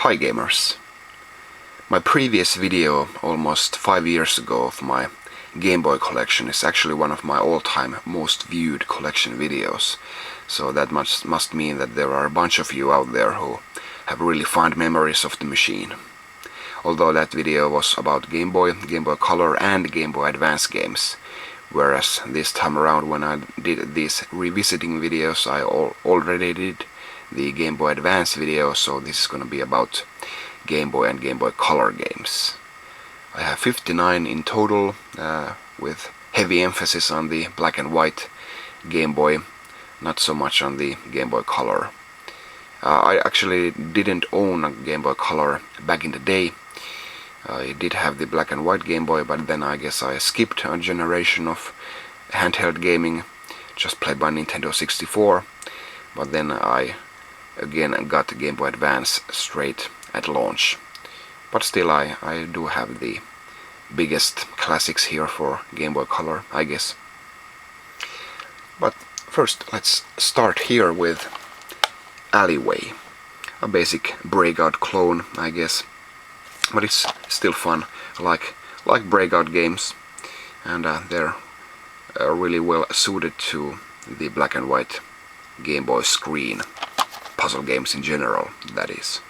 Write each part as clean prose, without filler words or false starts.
Hi gamers! My previous video, almost 5 years ago, of my Game Boy collection is actually one of my all-time most viewed collection videos. So that must mean that there are a bunch of you out there who have really fond memories of the machine. Although that video was about Game Boy, Game Boy Color and Game Boy Advance games. Whereas this time around when I did these revisiting videos, I already did the Game Boy Advance video, so this is going to be about Game Boy and Game Boy Color games. I have 59 in total, with heavy emphasis on the black and white Game Boy, not so much on the Game Boy Color. I actually didn't own a Game Boy Color back in the day. I did have the black and white Game Boy, but then I guess I skipped a generation of handheld gaming, just played by Nintendo 64, but then I again got the Game Boy Advance straight at launch. But still I do have the biggest classics here for Game Boy Color, I guess. But first let's start here with Alleyway, a basic Breakout clone, I guess, but it's still fun, like Breakout games, and they're really well suited to the black and white Game Boy screen. Puzzle games in general, that is.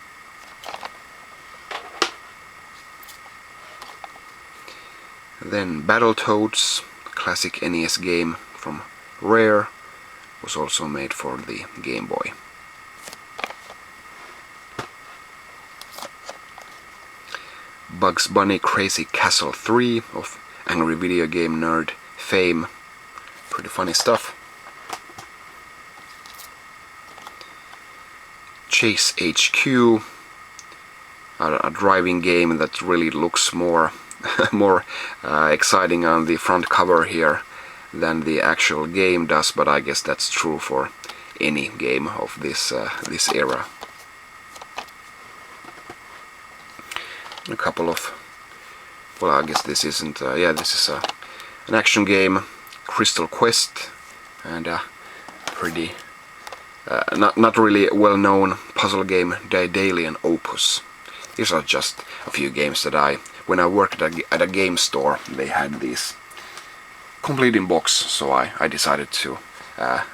Then Battletoads, classic NES game from Rare, was also made for the Game Boy. Bugs Bunny Crazy Castle 3 of Angry Video Game Nerd fame. Pretty funny stuff. Chase HQ, a driving game that really looks more exciting on the front cover here than the actual game does, but I guess that's true for any game of this era. A couple of, well, I guess this isn't, this is an action game, Crystal Quest, and pretty not really well-known puzzle game, Daedalian Opus. These are just a few games that when I worked at a game store, they had these complete in box, so I decided to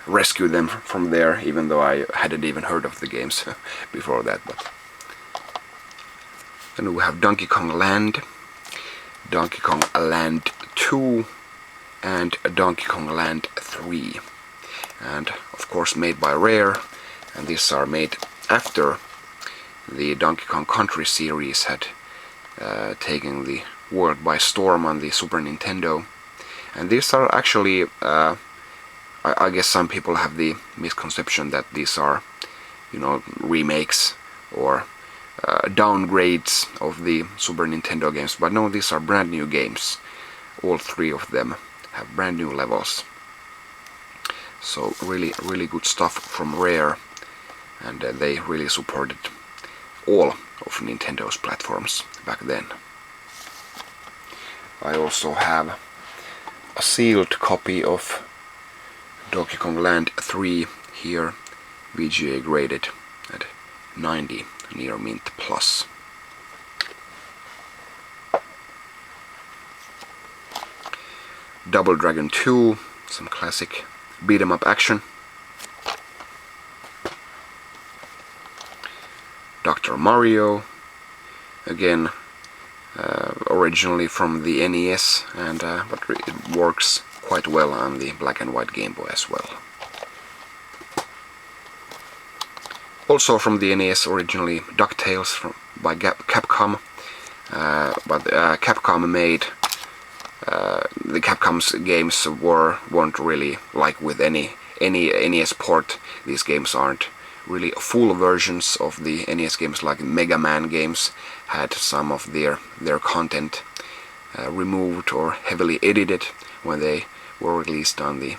rescue them from there, even though I hadn't even heard of the games before that. But then we have Donkey Kong Land, Donkey Kong Land 2, and Donkey Kong Land 3. And of course made by Rare, and these are made after the Donkey Kong Country series had taken the world by storm on the Super Nintendo. And these are actually, I guess some people have the misconception that these are, remakes or downgrades of the Super Nintendo games, but no, these are brand new games. All three of them have brand new levels. So really good stuff from Rare, and they really supported all of Nintendo's platforms back then. I also have a sealed copy of Donkey Kong Land 3 here, VGA graded at 90, near mint plus. Double Dragon 2, some classic beat 'em up action. Dr. Mario, again originally from the NES, and but it works quite well on the black and white Game Boy as well. Also from the NES originally, DuckTales by Capcom, but Capcom made the Capcom's games weren't really like with any NES port. These games aren't really full versions of the NES games, like Mega Man games had some of their content removed or heavily edited when they were released on the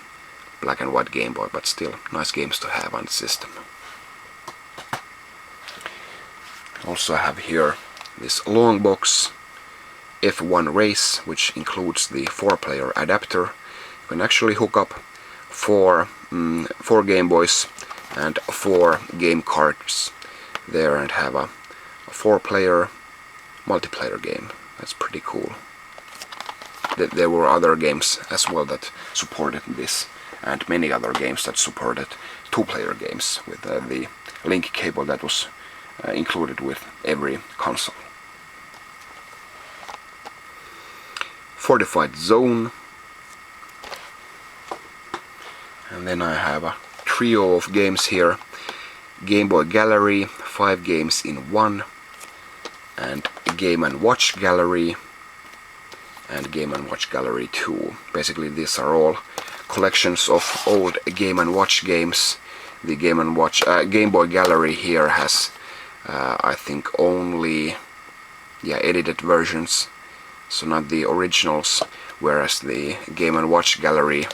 black and white Game Boy, but still nice games to have on the system. Also have here this long box F1 Race, which includes the 4-player adapter. You can actually hook up four Game Boys and 4 game cards there and have a 4-player multiplayer game. That's pretty cool. There were other games as well that supported this, and many other games that supported 2-player games with the link cable that was included with every console. Fortified Zone. And then I have a trio of games here. Game Boy Gallery, 5 games in 1, and Game & Watch Gallery, and Game & Watch Gallery 2. Basically these are all collections of old Game & Watch games. The Game Boy Gallery here has I think only edited versions, so not the originals, whereas the Game & Watch Gallery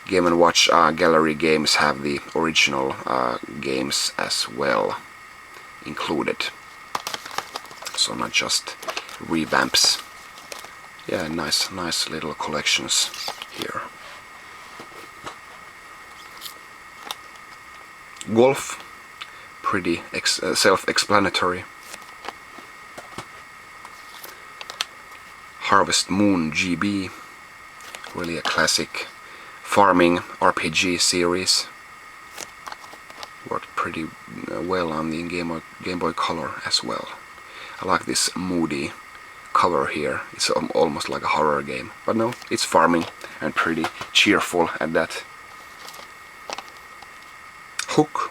Gallery games have the original games as well included, so not just revamps. Yeah, nice little collections here. Golf, pretty self-explanatory. Harvest Moon GB, really a classic farming RPG series. Worked pretty well on the Game Boy Color as well. I like this moody cover here. It's almost like a horror game, but no, it's farming and pretty cheerful at that. Hook,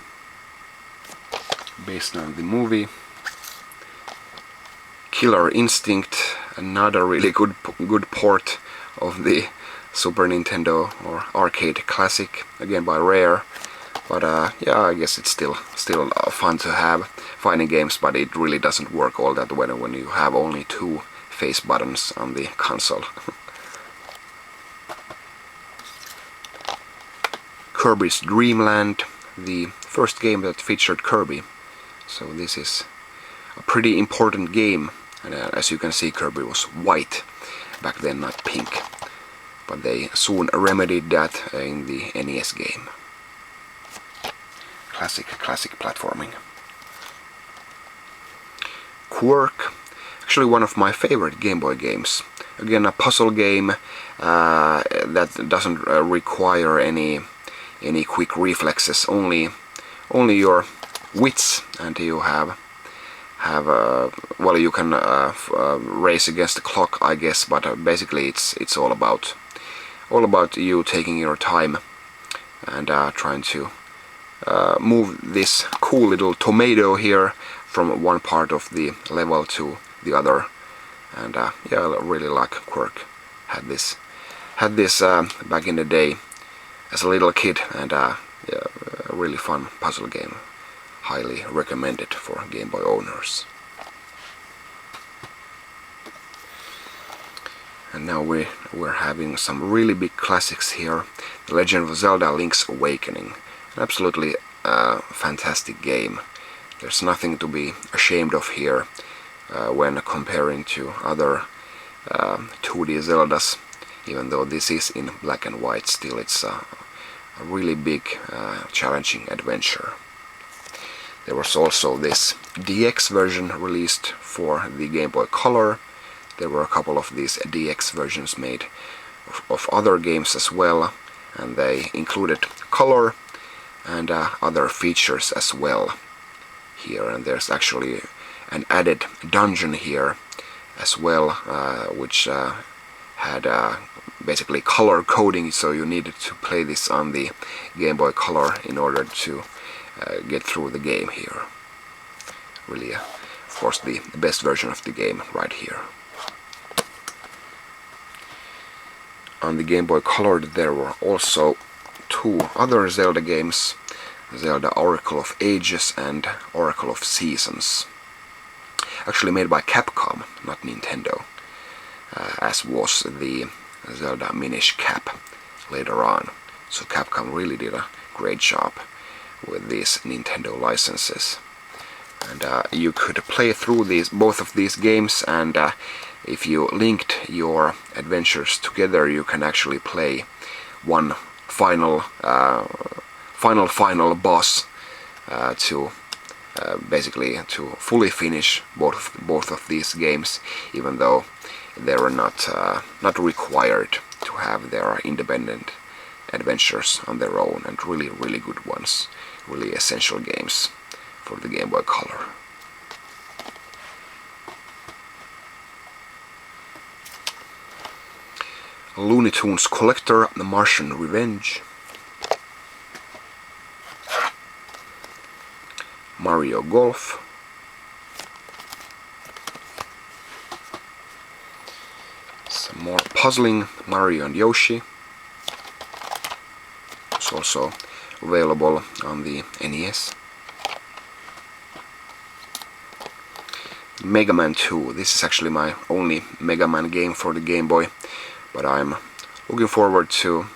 based on the movie. Killer Instinct, another really good port of the Super Nintendo or arcade classic, again by Rare. But yeah, I guess it's still fun to have fighting games, but it really doesn't work all that well when you have only 2 face buttons on the console. Kirby's Dream Land, the first game that featured Kirby. So this is a pretty important game, and as you can see, Kirby was white back then, not pink. But they soon remedied that in the NES game. Classic platforming. Quirk, actually one of my favorite Game Boy games. Again, a puzzle game that doesn't require any quick reflexes, only your wits, and you have well, you can race against the clock, I guess, but basically it's all about you taking your time and trying to move this cool little tomato here from one part of the level to the other. And yeah, I really like Quirk. Had this back in the day as a little kid, and yeah, a really fun puzzle game. Highly recommended for Game Boy owners. And now we're having some really big classics here. The Legend of Zelda: Link's Awakening. An absolutely fantastic game. There's nothing to be ashamed of here when comparing to other 2D Zeldas. Even though this is in black and white, still it's a really big, challenging adventure. There was also this DX version released for the Game Boy Color. There were a couple of these DX versions made of other games as well, and they included color and other features as well here. And there's actually an added dungeon here as well, which had basically color coding, so you needed to play this on the Game Boy Color in order to get through the game here. Really, of course, the best version of the game right here. On the Game Boy Color there were also 2 other Zelda games, Zelda Oracle of Ages and Oracle of Seasons. Actually made by Capcom, not Nintendo, as was the Zelda Minish Cap later on. So Capcom really did a great job with these Nintendo licenses. And you could play through both of these games, and if you linked your adventures together, you can actually play one final boss to basically to fully finish both of these games, even though they are not required to have their independent adventures on their own, and really good ones, really essential games for the Game Boy Color. Looney Tunes Collector: The Martian Revenge, Mario Golf, some more puzzling Mario and Yoshi. It's also available on the NES. Mega Man 2. This is actually my only Mega Man game for the Game Boy, but I'm looking forward to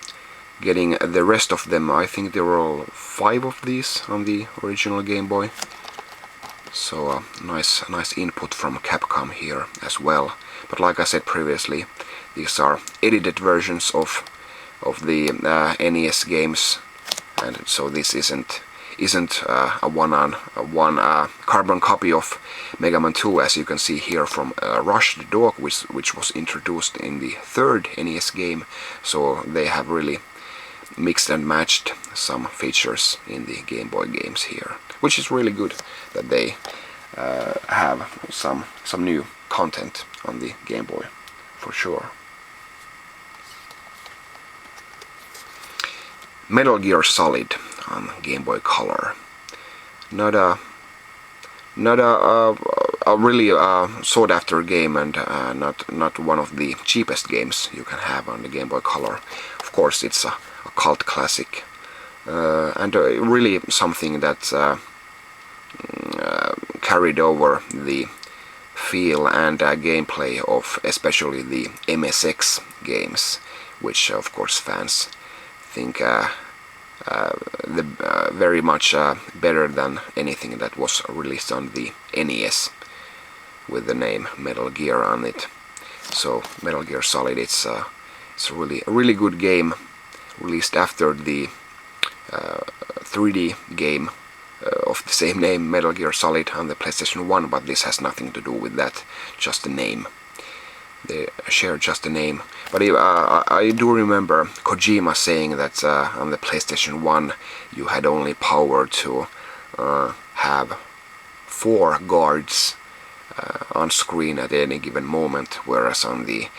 getting the rest of them. I think there were all 5 of these on the original Game Boy, so nice input from Capcom here as well. But like I said previously, these are edited versions of the NES games, and so this isn't a one carbon copy of Mega Man 2, as you can see here from Rush the Dog, which was introduced in the 3rd NES game. So they have really mixed and matched some features in the Game Boy games here, which is really good that they have some new content on the Game Boy, for sure. Metal Gear Solid on Game Boy Color. Not a really sought after game, and not one of the cheapest games you can have on the Game Boy Color. Of course, it's a cult classic, and really something that carried over the feel and gameplay of especially the MSX games, which of course fans think very much better than anything that was released on the NES with the name Metal Gear on it. So Metal Gear Solid, it's a really good game, released after the 3D game of the same name, Metal Gear Solid, on the PlayStation 1, but this has nothing to do with that, just the name. They share just the name. But I do remember Kojima saying that on the PlayStation 1 you had only power to have 4 guards on screen at any given moment, whereas on the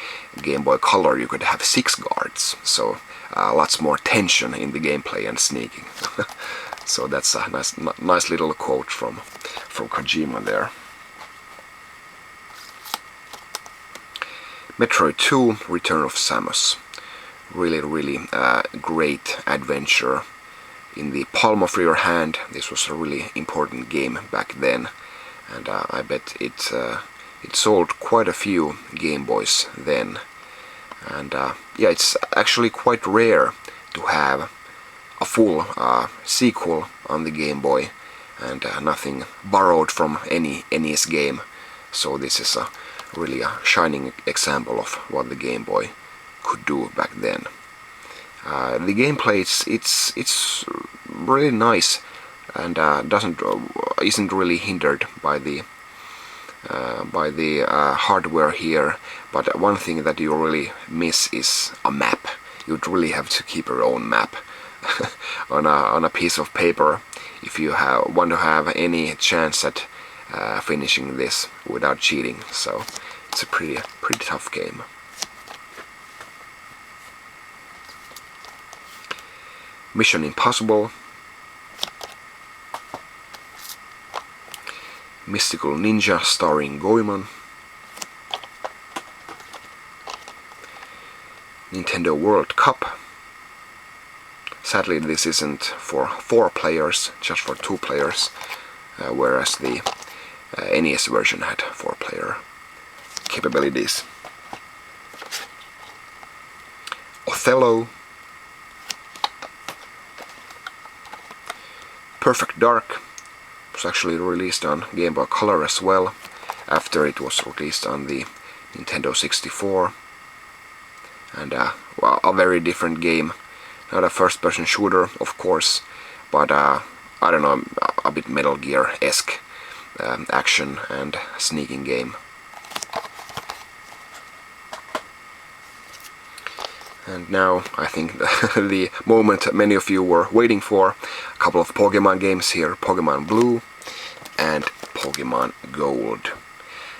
Game Boy Color you could have 6 guards. So lots more tension in the gameplay and sneaking. So that's a nice little quote from Kojima there. Metroid 2: Return of Samus. Really great adventure in the palm of your hand. This was a really important game back then, and I bet it sold quite a few Game Boys then. And yeah, it's actually quite rare to have a full sequel on the Game Boy, and nothing borrowed from any NES game. So this is really a shining example of what the Game Boy could do back then. The gameplay, it's really nice, and isn't really hindered by the hardware here. But one thing that you really miss is a map. You'd really have to keep your own map on a piece of paper if you want to have any chance at finishing this without cheating. So it's a pretty tough game. Mission Impossible, Mystical Ninja starring Goemon, Nintendo World Cup. Sadly, this isn't for 4 players, just for 2 players, whereas the NES version had 4-player capabilities. Othello, Perfect Dark was actually released on Game Boy Color as well, after it was released on the Nintendo 64, and well, a very different game. Not a first-person shooter, of course, but I don't know, a bit Metal Gear-esque action and sneaking game. And now I think the moment many of you were waiting for, a couple of Pokemon games here, Pokemon Blue and Pokemon Gold.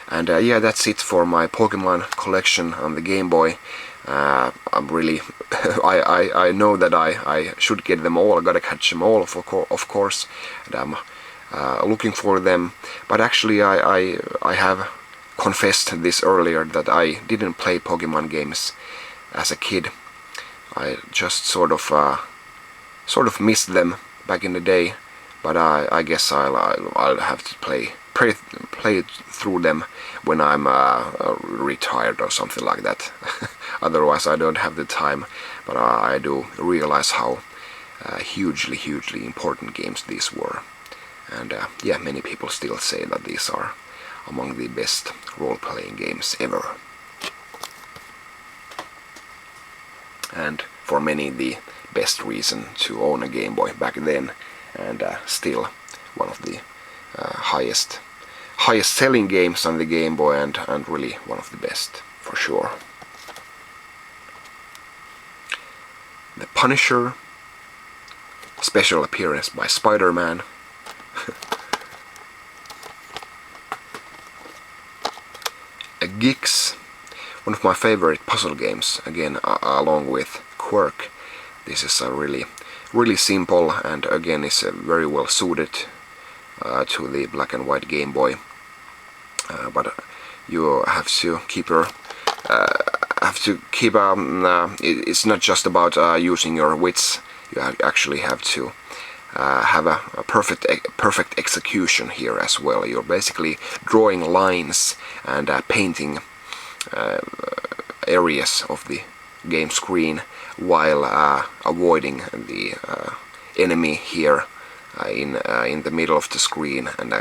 And yeah, that's it for my Pokemon collection on the Game Boy. I'm really, I know that I should get them all. I gotta catch them all, of course, and I'm looking for them. But actually, I have confessed this earlier that I didn't play Pokemon games as a kid. I just sort of missed them back in the day. But I guess I'll have to play through them when I'm retired or something like that. Otherwise, I don't have the time. But I do realize how hugely important games these were. And yeah, many people still say that these are among the best role-playing games ever. And for many, the best reason to own a Game Boy back then. And still one of the highest selling games on the Game Boy, and really one of the best for sure. The Punisher, special appearance by Spider-Man. Geeks, one of my favorite puzzle games, again along with Quirk. This is a really simple, and again is very well suited to the black and white Game Boy. But you have to keep it's not just about using your wits. You actually have to have a perfect execution here as well. You're basically drawing lines and painting areas of the game screen while avoiding the enemy here in the middle of the screen, and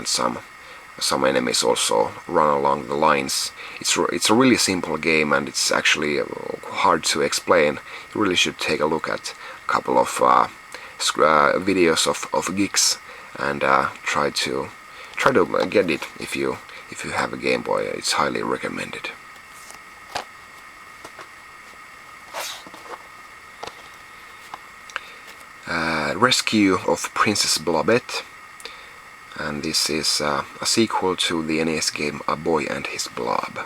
some enemies also run along the lines. It's a really simple game, and it's actually hard to explain. You really should take a look at a couple of videos of Geeks and try to get it if you have a Game Boy. It's highly recommended. Rescue of Princess Blobette, and this is a sequel to the NES game A Boy and His Blob.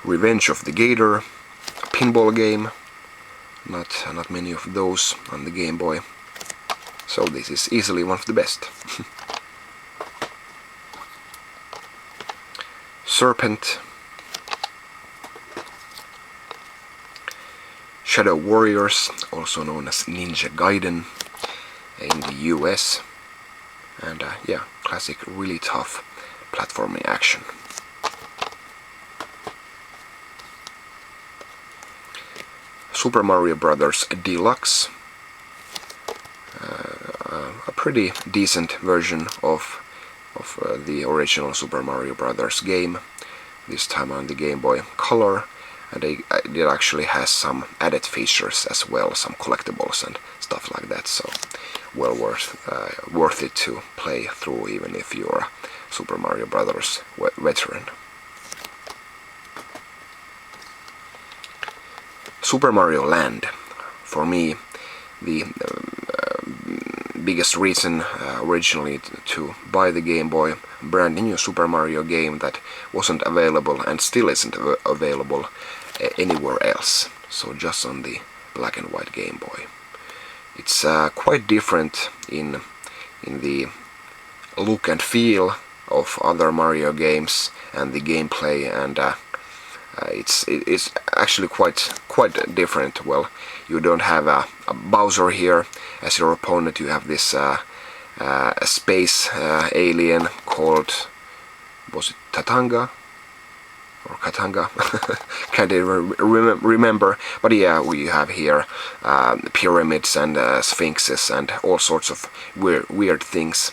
Revenge of the Gator, a pinball game. Not many of those on the Game Boy, so this is easily one of the best. Serpent, Shadow Warriors, also known as Ninja Gaiden in the US, and yeah, classic, really tough platforming action. Super Mario Bros. Deluxe, a pretty decent version of the original Super Mario Bros. Game, this time on the Game Boy Color. And it actually has some added features as well, some collectibles and stuff like that, so well worth it to play through, even if you're a Super Mario Bros. Veteran. Super Mario Land, for me, the biggest reason originally to buy the Game Boy, a brand new Super Mario game that wasn't available and still isn't available anywhere else, so just on the black and white Game Boy. It's quite different in the look and feel of other Mario games and the gameplay, and it's actually quite different. Well, you don't have a Bowser here as your opponent. You have this a space alien called, was it Tatanga? Or Katanga, can't even remember, but yeah, we have here pyramids and sphinxes and all sorts of weird things,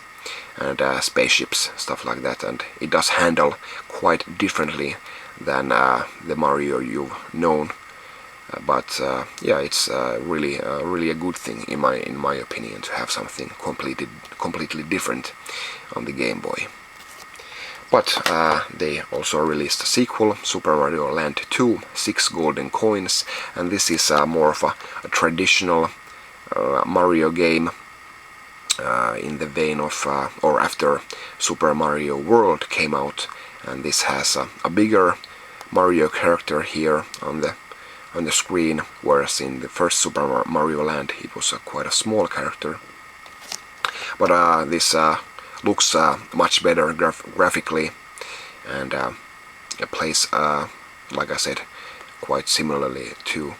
and spaceships, stuff like that, and it does handle quite differently than the Mario you've known But yeah, it's really a good thing in my opinion to have something completely different on the Game Boy. But they also released a sequel, Super Mario Land 2, 6 golden coins, and this is more of a traditional Mario game in the vein of or after Super Mario World came out, and this has a bigger Mario character here on the screen, whereas in the first Super Mario Land it was quite a small character. But this looks much better graphically, and it plays, like I said, quite similarly to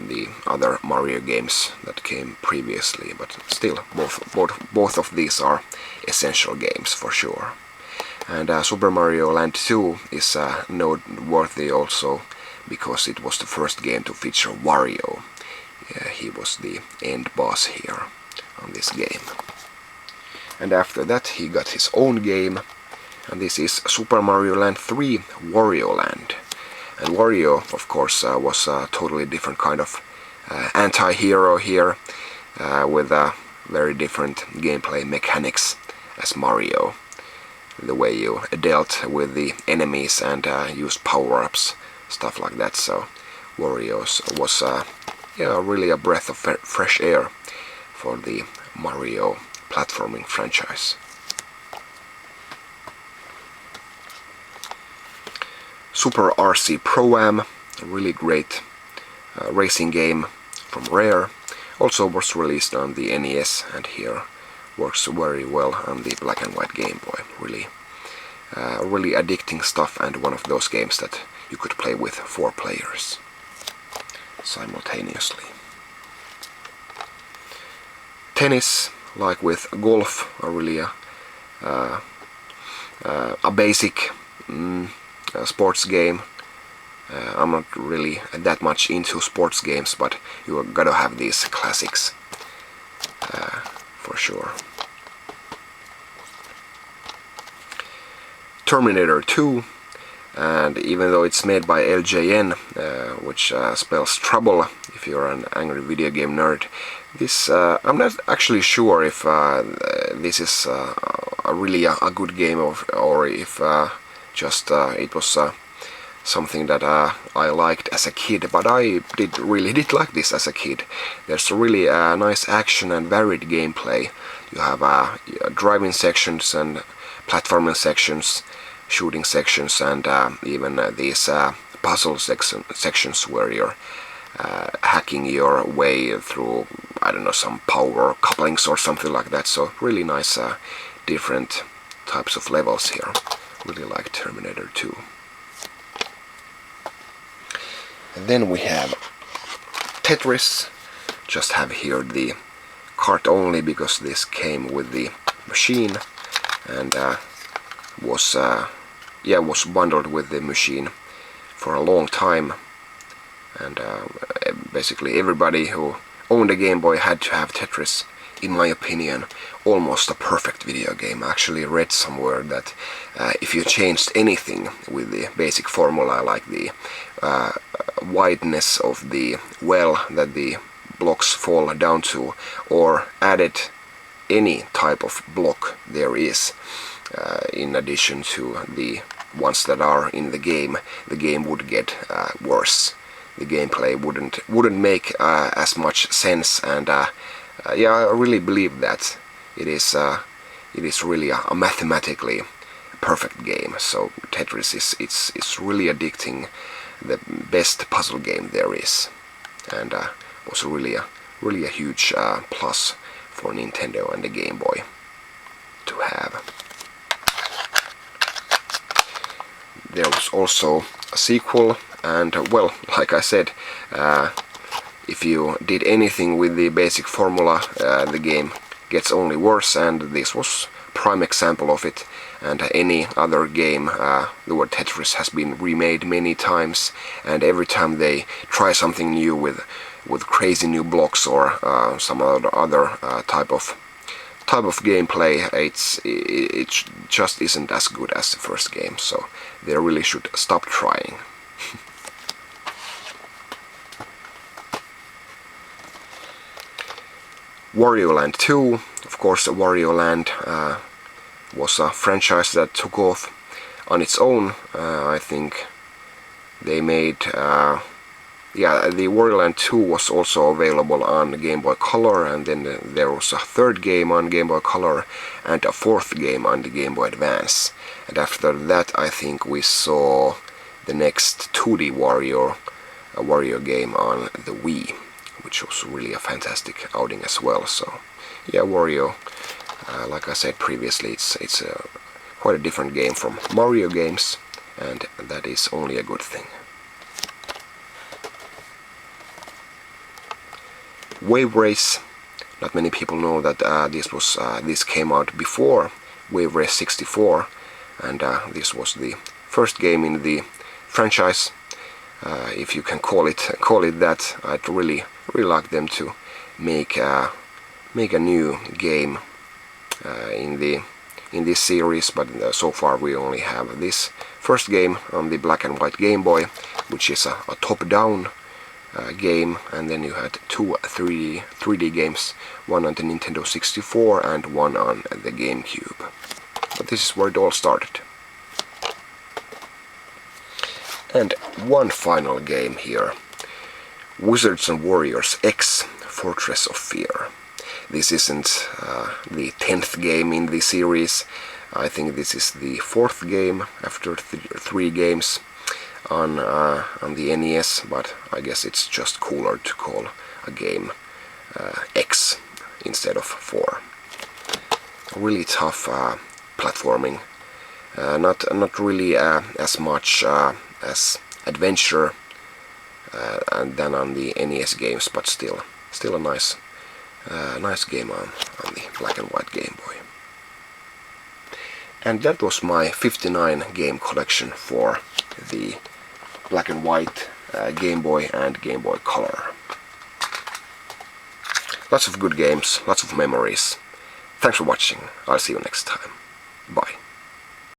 the other Mario games that came previously. But still, both of these are essential games for sure. And Super Mario Land 2 is noteworthy also because it was the first game to feature Wario. He was the end boss here on this game. And after that he got his own game, and this is Super Mario Land 3 Wario Land. And Wario, of course, was a totally different kind of anti-hero here, with very different gameplay mechanics as Mario. The way you dealt with the enemies and used power-ups, stuff like that. So Wario was really a breath of fresh air for the Mario platforming franchise. Super RC Pro-Am, a really great racing game from Rare, also was released on the NES, and here works very well on the black and white Game Boy. Really addicting stuff, and one of those games that you could play with 4 players simultaneously. Tennis, like with golf, are really a basic sports game. I'm not really that much into sports games, but you gotta have these classics for sure. Terminator 2, and even though it's made by LJN, which spells trouble if you're an angry video game nerd, this I'm not actually sure if this is really a good game, or if just it was something that I liked as a kid. But I really did like this as a kid. There's really nice action and varied gameplay. You have driving sections and platforming sections, shooting sections, and even these puzzle sections where you're hacking your way through, I don't know, some power couplings or something like that. So really nice different types of levels here. Really like Terminator 2. And then we have Tetris. Just have here the cart only because this came with the machine, and was bundled with the machine for a long time. And basically everybody who owned a Game Boy had to have Tetris. In my opinion, almost a perfect video game. I actually read somewhere that if you changed anything with the basic formula, like the wideness of the well that the blocks fall down to, or added any type of block there is in addition to the ones that are in the game would get worse. The gameplay wouldn't make as much sense, and yeah, I really believe that it is really a mathematically perfect game. So Tetris is really addicting, the best puzzle game there is, and was really a huge plus for Nintendo and the Game Boy to have. There was also a sequel, and well, like I said, if you did anything with the basic formula, the game gets only worse, and this was prime example of it. And any other game, the word Tetris has been remade many times, and every time they try something new with crazy new blocks or some other type of gameplay, it just isn't as good as the first game. So they really should stop trying. Wario Land 2, of course. Wario Land was a franchise that took off on its own. I think they made the Wario Land 2 was also available on Game Boy Color, and then there was a third game on Game Boy Color and a fourth game on the Game Boy Advance. And after that, I think we saw the next 2D Wario game on the Wii, which was really a fantastic outing as well. So yeah, Wario, like I said previously, it's quite a different game from Mario games, and that is only a good thing. Wave Race. Not many people know that this came out before Wave Race 64, and this was the first game in the franchise, if you can call it that. I'd really like them to make a new game in this series, but so far we only have this first game on the black and white Game Boy, which is a top-down game, and then you had two 3D games, one on the Nintendo 64 and one on the GameCube. But this is where it all started. And one final game here, Wizards and Warriors X Fortress of Fear. This isn't the 10th game in the series. I think this is the 4th game after 3 games on the NES, but I guess it's just cooler to call a game X instead of 4. Really tough platforming, not really as much as adventure than on the NES games, but still a nice game on the black and white Game Boy. And that was my 59 game collection for the black and white Game Boy and Game Boy Color. Lots of good games, lots of memories. Thanks for watching. I'll see you next time. Bye.